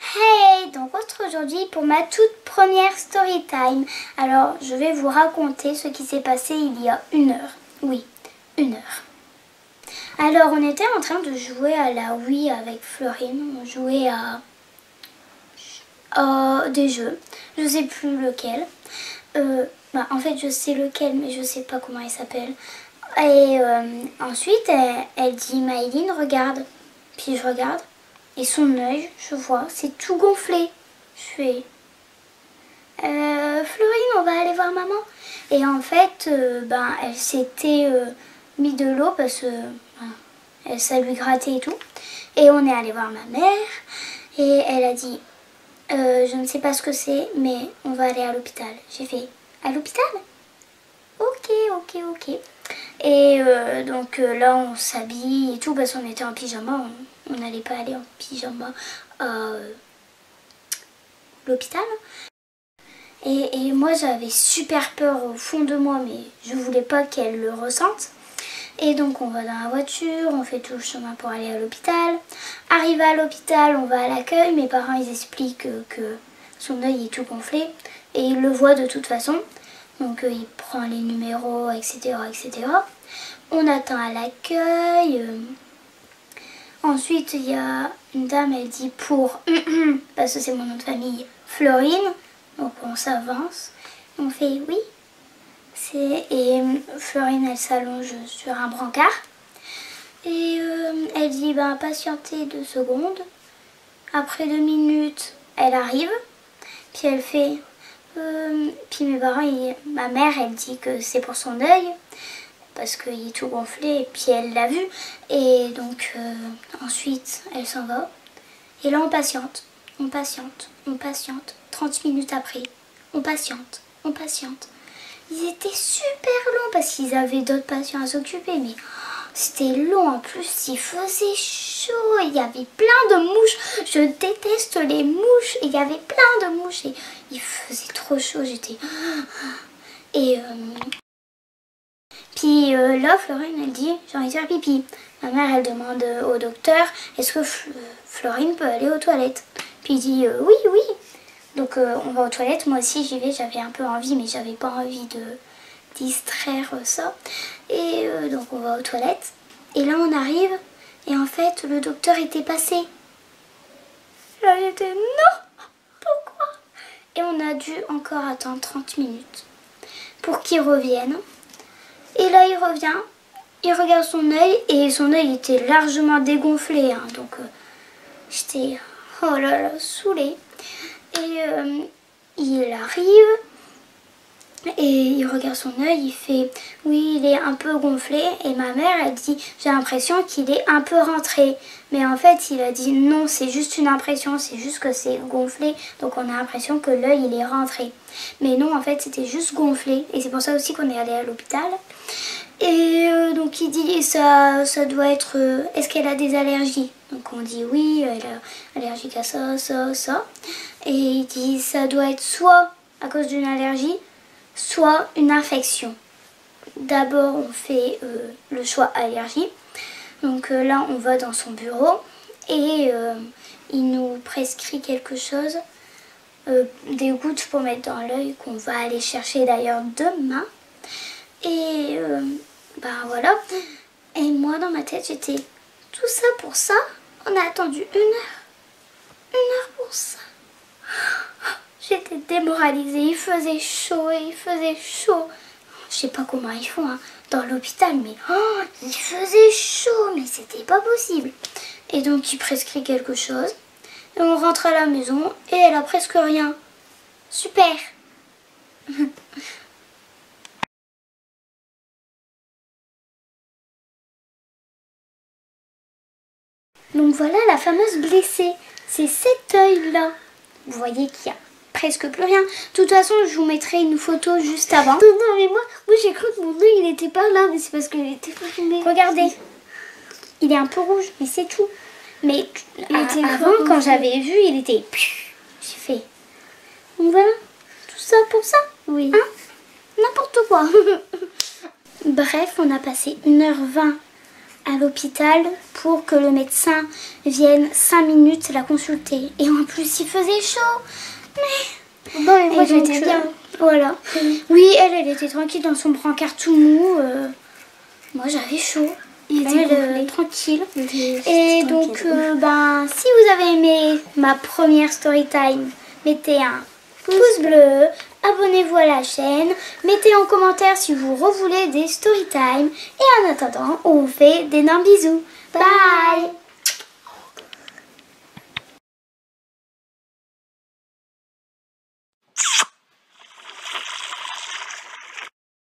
Hey, donc aujourd'hui pour ma toute première story time. Alors je vais vous raconter ce qui s'est passé il y a 1 heure. Oui, 1 heure. Alors on était en train de jouer à la Wii avec Florine. On jouait à des jeux. Je sais plus lequel. En fait je sais lequel mais je sais pas comment il s'appelle. Et ensuite elle dit Maëline regarde. Puis je regarde. Et son œil, je vois, c'est tout gonflé. Je fais... Florine, on va aller voir maman. Et en fait, elle s'était mis de l'eau parce que ça lui grattait et tout. Et on est allé voir ma mère. Et elle a dit, je ne sais pas ce que c'est, mais on va aller à l'hôpital. J'ai fait, à l'hôpital? Ok. Et donc là, on s'habille et tout parce qu'on était en pyjama. On n'allait pas aller en pyjama à l'hôpital. Et moi, j'avais super peur au fond de moi, mais je voulais pas qu'elle le ressente. Et donc, on va dans la voiture, on fait tout le chemin pour aller à l'hôpital. Arrivé à l'hôpital, on va à l'accueil. Mes parents, ils expliquent que son œil est tout gonflé. Et ils le voient de toute façon. Donc, il prend les numéros, etc. On attend à l'accueil. Ensuite, il y a une dame, elle dit pour, parce que c'est mon nom de famille, Florine. Donc on s'avance, on fait oui. Et Florine, elle s'allonge sur un brancard. Et elle dit, patientez 2 secondes. Après 2 minutes, elle arrive. Puis elle fait, puis mes parents, ma mère, elle dit que c'est pour son œil. Parce qu'il est tout gonflé et puis elle l'a vu. Et donc ensuite elle s'en va. Et là on patiente. 30 minutes après, on patiente. Ils étaient super longs parce qu'ils avaient d'autres patients à s'occuper. Mais c'était long en plus, il faisait chaud. Il y avait plein de mouches. Je déteste les mouches. Et il y avait plein de mouches. Et il faisait trop chaud, j'étais... Et... Puis là, Florine, elle dit, j'ai envie de faire pipi. Ma mère, elle demande au docteur, est-ce que Florine peut aller aux toilettes? Puis il dit, oui. Donc on va aux toilettes. Moi aussi, j'y vais. J'avais un peu envie, mais j'avais pas envie de distraire ça. Et donc on va aux toilettes. Et là, on arrive. Et en fait, le docteur était passé. Là, j'étais, non, pourquoi? Et on a dû encore attendre 30 minutes pour qu'il revienne. Et là, il revient, il regarde son œil et son œil était largement dégonflé. Hein, donc, j'étais, oh là là, saoulée. Et il arrive et il regarde son œil, il fait, oui, il est un peu gonflé. Et ma mère, elle dit, j'ai l'impression qu'il est un peu rentré. Mais en fait, il a dit, non, c'est juste une impression, c'est juste que c'est gonflé. Donc, on a l'impression que l'œil, il est rentré. Mais non, en fait, c'était juste gonflé. Et c'est pour ça aussi qu'on est allé à l'hôpital. Et donc il dit ça doit être... est-ce qu'elle a des allergies? Donc on dit oui, elle est allergique à ça. Et il dit ça doit être soit à cause d'une allergie, soit une infection. D'abord on fait le choix allergie. Donc là on va dans son bureau et il nous prescrit quelque chose. Des gouttes pour mettre dans l'œil qu'on va aller chercher d'ailleurs demain. Et voilà. Et moi dans ma tête j'étais, tout ça pour ça? On a attendu 1 heure. 1 heure pour ça. J'étais démoralisée, il faisait chaud. Je sais pas comment ils font dans l'hôpital, mais il faisait chaud, mais c'était pas possible. Et donc il prescrit quelque chose. Et on rentre à la maison et elle a presque rien. Super. Donc voilà la fameuse blessée. C'est cet œil-là. Vous voyez qu'il y a presque plus rien. De toute façon, je vous mettrai une photo juste avant. Non, mais moi j'ai cru que mon œil il était pas là, mais c'est parce qu'il était filmé. Regardez. Il est un peu rouge, mais c'est tout. Mais avant, quand j'avais vu, il était... J'ai fait... Donc voilà, tout ça pour ça. Oui. Hein? N'importe quoi. Bref, on a passé 1h20 à l'hôpital pour que le médecin vienne 5 minutes la consulter. Et en plus, il faisait chaud. Mais Bon, mais moi et donc, j'étais bien. Voilà. Oui, elle était tranquille dans son brancard tout mou. Moi, j'avais chaud. Il était Elle, gonflé. tranquille. Et Et donc, si vous avez aimé ma première story time, mettez un pouce bleu, abonnez-vous à la chaîne, mettez en commentaire si vous revoulez des story time. Et en attendant, on vous fait d'énormes bisous. Bye.